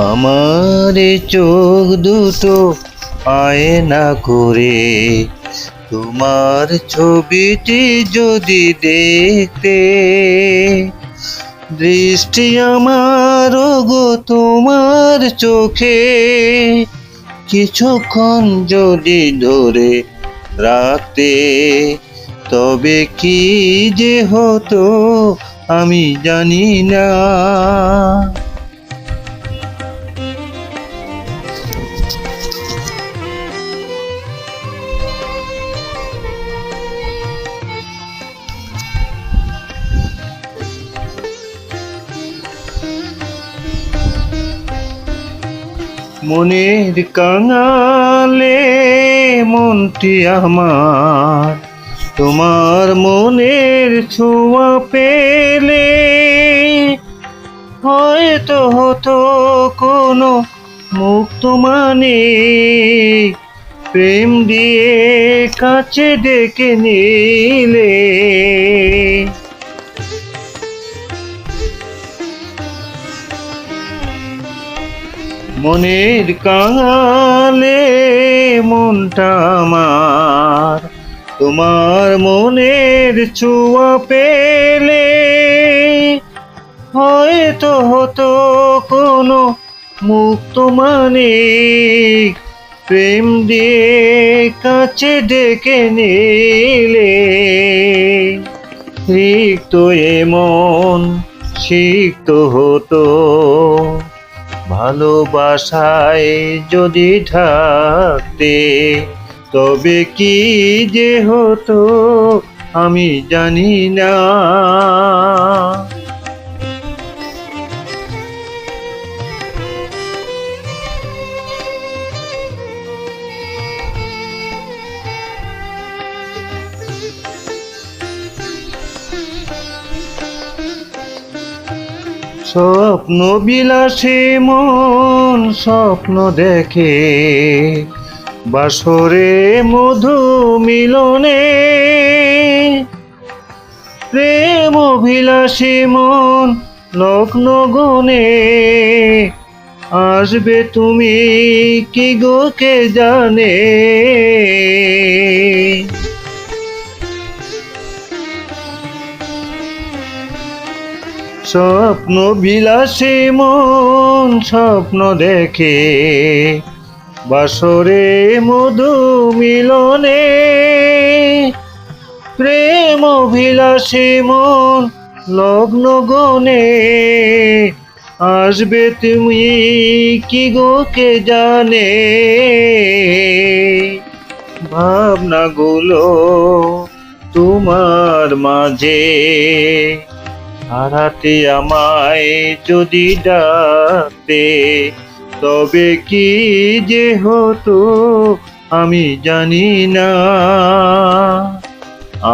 আমার এই চোখ দুটো আয়না করে তোমার ছবিটি যদি দেখতে, দৃষ্টি আমার গো তোমার চোখে কিছুক্ষণ যদি ধরে রাখতে, তবে কি যে হতো আমি জানি না। মনের কাঙালে মনটি আমার, তোমার মনের ছোঁয়া পেলে হয়তো হতো কোনো মুক্ত মানে, প্রেম দিয়ে কাছে ডেকে নিলে। মনের কাঙালে মনটা আমার, তোমার মনের ছোঁয়া পেলে হয়তো হতো কোনো মুক্ত মানে, প্রেম দিয়ে কাছে ডেকে নিলে। রিক্ত এমন সিক্ত হতো ভালোবাসায় যদি থাকতে, তবে কি যে হতো আমি জানি না। স্বপ্ন বিলাসে মন স্বপ্ন দেখে, বাসরে মধু মিলনে। প্রেম অভিলাষী মন লগ্ন গনে, আসবে তুমি কি গো কে জানে। স্বপ্ন বিলাসী মন স্বপ্ন দেখে, বাসরে মধু মিলনে। প্রেম অভিলাষী মন লগ্ন গনে, আসবে তুমি কি গো কে জানে। ভাবনাগুলো তোমার মাঝে হারাতে আমায় যদি ডাকতে, তবে কি যে হতো আমি জানি না।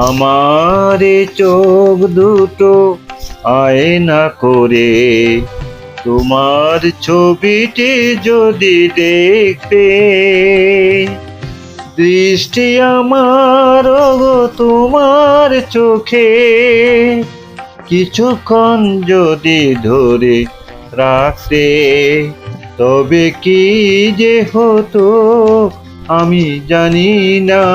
আমার চোখ দুটো আয়না করে তোমার ছবিটি যদি দেখতে, দৃষ্টি আমার গো তোমার চোখে কিছুক্ষণ যদি ধরে রাখতে, তবে কি যে হতো আমি জানি না।